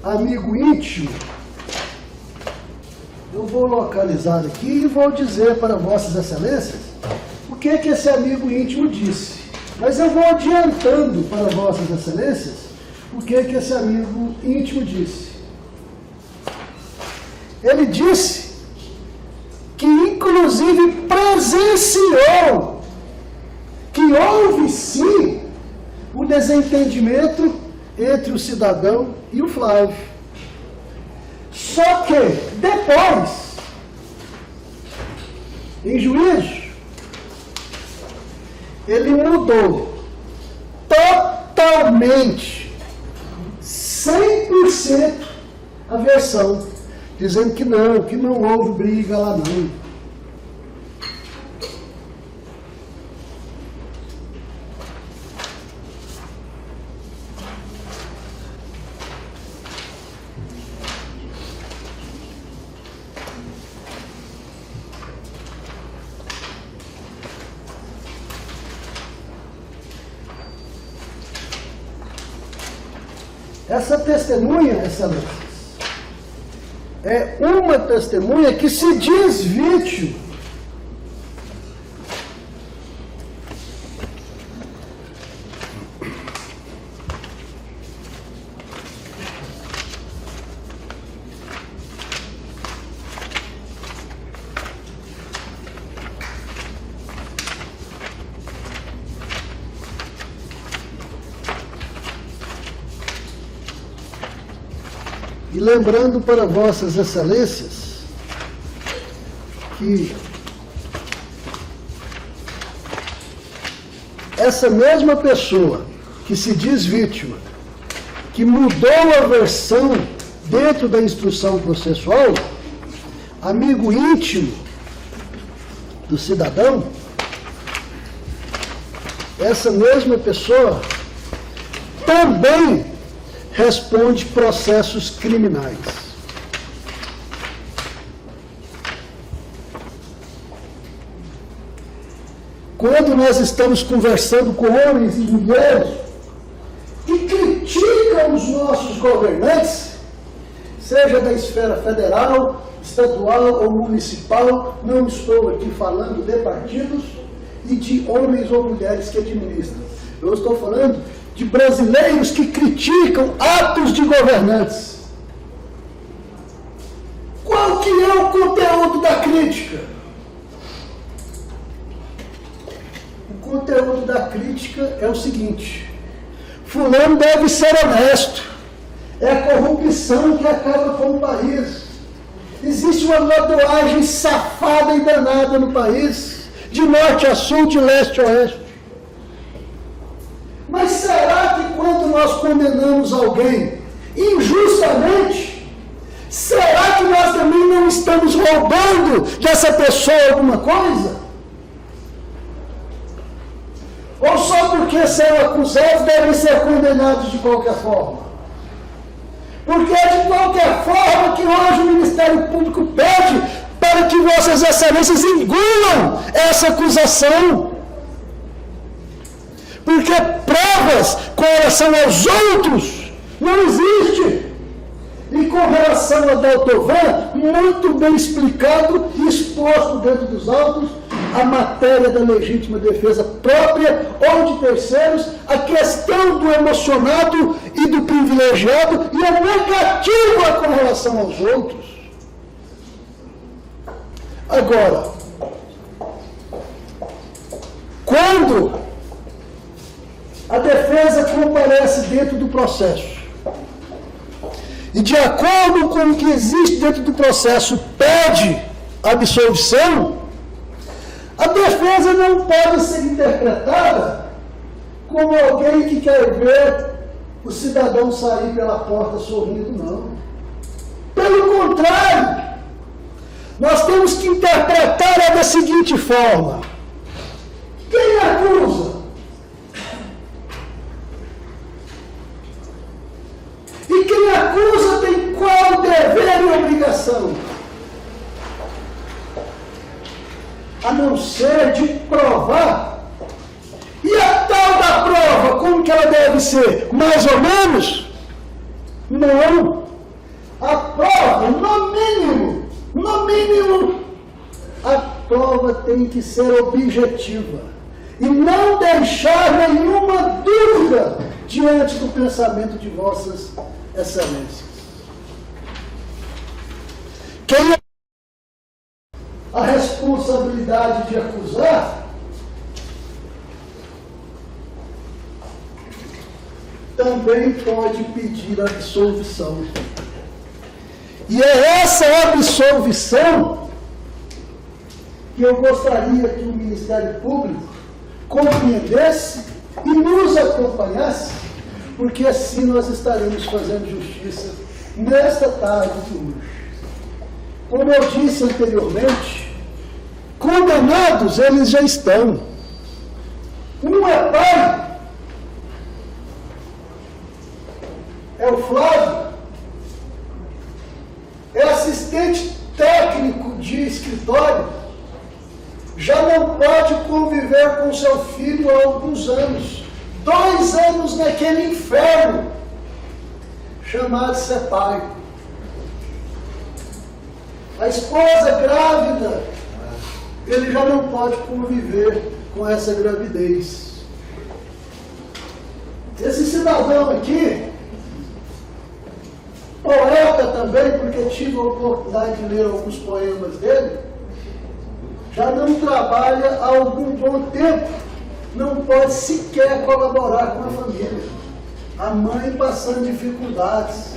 amigo íntimo. Eu vou localizar aqui e vou dizer para vossas excelências o que esse amigo íntimo disse. Mas eu vou adiantando para vossas excelências o que esse amigo íntimo disse. Ele disse que inclusive presenciou que houve sim o desentendimento entre o cidadão e o Flávio. Só que depois, em juízo, ele mudou totalmente, 100% a versão, dizendo que não houve briga lá não. Essa testemunha, excelências, é uma testemunha que se diz vítima. E lembrando para vossas excelências que essa mesma pessoa que se diz vítima, que mudou a versão dentro da instrução processual, amigo íntimo do cidadão, essa mesma pessoa também responde processos criminais. Quando nós estamos conversando com homens e mulheres que criticam os nossos governantes, seja da esfera federal, estadual ou municipal, não estou aqui falando de partidos e de homens ou mulheres que administram. Eu estou falando de brasileiros que criticam atos de governantes. Qual que é o conteúdo da crítica? O conteúdo da crítica é o seguinte: fulano deve ser honesto. É a corrupção que acaba com o país. Existe uma ladroagem safada e danada no país, de norte a sul, de leste a oeste. Mas será que quando nós condenamos alguém injustamente, será que nós também não estamos roubando dessa pessoa alguma coisa? Ou só porque porque são acusados, devem ser condenados de qualquer forma. Porque é de qualquer forma que hoje o Ministério Público pede para que Vossas Excelências engulam essa acusação. Porque provas com relação aos outros não existe. E com relação a Daltovan, muito bem explicado e exposto dentro dos autos, a matéria da legítima defesa própria ou de terceiros, a questão do emocionado e do privilegiado e a negativa com relação aos outros. Agora, quando a defesa comparece dentro do processo e, de acordo com o que existe dentro do processo, pede absolvição, a defesa não pode ser interpretada como alguém que quer ver o cidadão sair pela porta sorrindo, não. Pelo contrário, nós temos que interpretar da seguinte forma: quem acusa? E quem acusa tem qual dever e obrigação? A não ser de provar. E a tal da prova, como que ela deve ser? Mais ou menos? Não. A prova, no mínimo, a prova tem que ser objetiva. E não deixar nenhuma dúvida diante do pensamento de Vossas Excelências. Quem é a responsabilidade de acusar, também pode pedir absolvição. E é essa absolvição que eu gostaria que o Ministério Público compreendesse e nos acompanhasse, porque assim nós estaremos fazendo justiça nesta tarde de hoje. Como eu disse anteriormente, condenados eles já estão. Um é pai, é o Flávio, é assistente técnico de escritório, já não pode conviver com seu filho há alguns anos. 2 anos naquele inferno chamado ser pai. A esposa grávida, ele já não pode conviver com essa gravidez. Esse cidadão aqui, poeta também, porque tive a oportunidade de ler alguns poemas dele, já não trabalha há algum bom tempo, não pode sequer colaborar com a família. A mãe passando dificuldades,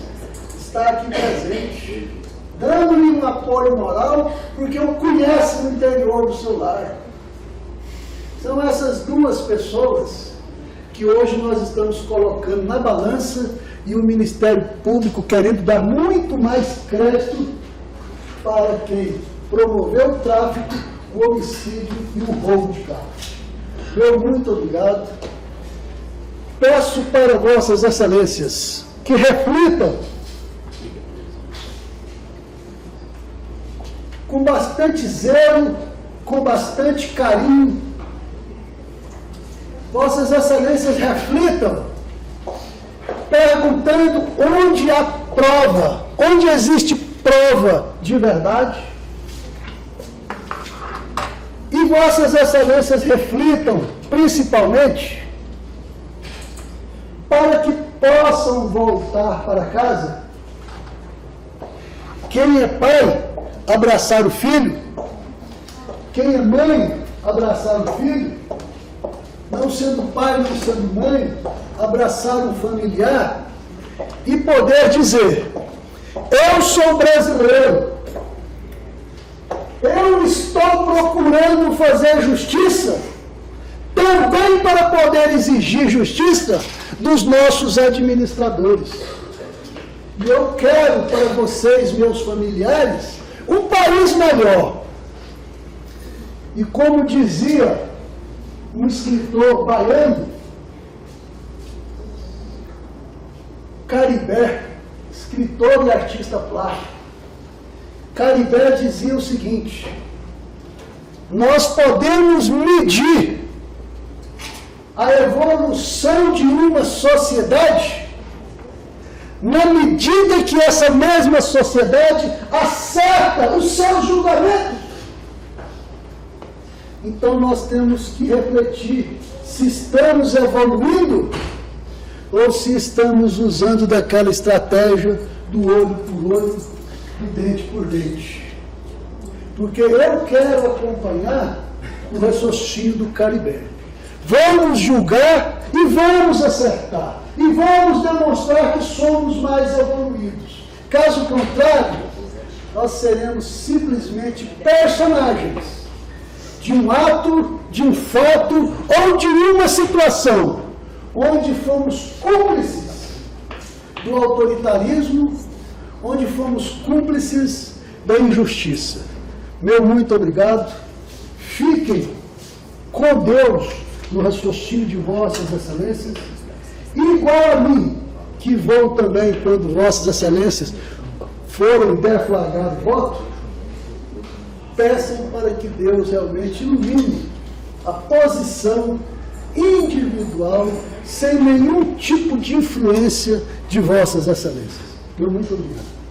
está aqui presente, dando-lhe um apoio moral, porque o conhece no interior do seu lar. São essas duas pessoas que hoje nós estamos colocando na balança e o Ministério Público querendo dar muito mais crédito para quem promoveu o tráfico, o homicídio e o roubo de carro. Meu muito obrigado. Peço para Vossas Excelências que reflitam com bastante zelo, com bastante carinho. Vossas Excelências reflitam, perguntando onde há prova, onde existe prova de verdade. E Vossas Excelências reflitam, principalmente, para que possam voltar para casa. Quem é pai, abraçar o filho. Quem é mãe, abraçar o filho. Não sendo pai, não sendo mãe, abraçar um familiar e poder dizer: eu sou brasileiro, eu estou procurando fazer justiça, também para poder exigir justiça dos nossos administradores. E eu quero para vocês, meus familiares, um país melhor. E como dizia um escritor baiano, Caribert, escritor e artista plástico. Caribert dizia o seguinte: nós podemos medir a evolução de uma sociedade na medida que essa mesma sociedade acerta os seus julgamentos. Então nós temos que refletir se estamos evoluindo ou se estamos usando daquela estratégia do olho por olho, do dente por dente. Porque eu quero acompanhar o raciocínio do Caribert. Vamos julgar e vamos acertar. E vamos demonstrar que somos mais evoluídos. Caso contrário, nós seremos simplesmente personagens de um ato, de um fato ou de uma situação onde fomos cúmplices do autoritarismo, onde fomos cúmplices da injustiça. Meu muito obrigado. Fiquem com Deus no raciocínio de vossas excelências, igual a mim, que vou também, quando vossas excelências forem deflagrar o voto, peçam para que Deus realmente ilumine a posição individual, sem nenhum tipo de influência de vossas excelências. Meu muito obrigado.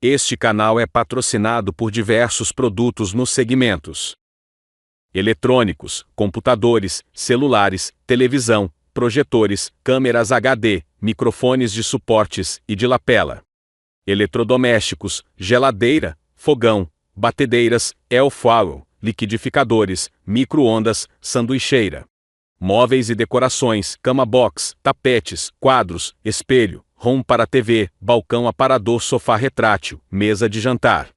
Este canal é patrocinado por diversos produtos nos segmentos eletrônicos, computadores, celulares, televisão, projetores, câmeras HD, microfones de suportes e de lapela, eletrodomésticos, geladeira, fogão, batedeiras, air fryer, liquidificadores, micro-ondas, sanduicheira, móveis e decorações, cama box, tapetes, quadros, espelho, home para TV, balcão aparador, sofá retrátil, mesa de jantar,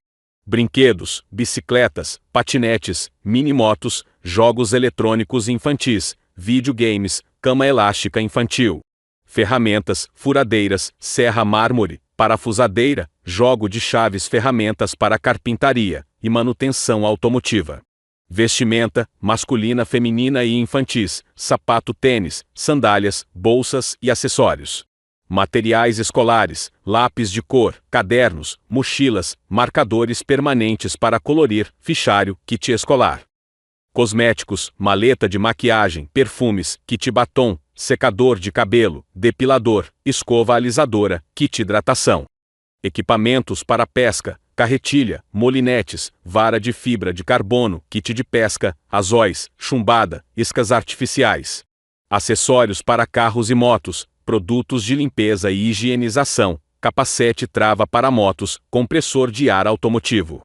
brinquedos, bicicletas, patinetes, mini-motos, jogos eletrônicos infantis, videogames, cama elástica infantil, ferramentas, furadeiras, serra mármore, parafusadeira, jogo de chaves, ferramentas para carpintaria e manutenção automotiva, vestimenta, masculina, feminina e infantis, sapato, tênis, sandálias, bolsas e acessórios, materiais escolares, lápis de cor, cadernos, mochilas, marcadores permanentes para colorir, fichário, kit escolar, cosméticos, maleta de maquiagem, perfumes, kit batom, secador de cabelo, depilador, escova alisadora, kit hidratação, equipamentos para pesca, carretilha, molinetes, vara de fibra de carbono, kit de pesca, anzóis, chumbada, iscas artificiais, acessórios para carros e motos, produtos de limpeza e higienização, capacete trava para motos, compressor de ar automotivo.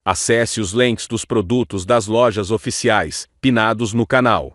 Acesse os links dos produtos das lojas oficiais, pinados no canal.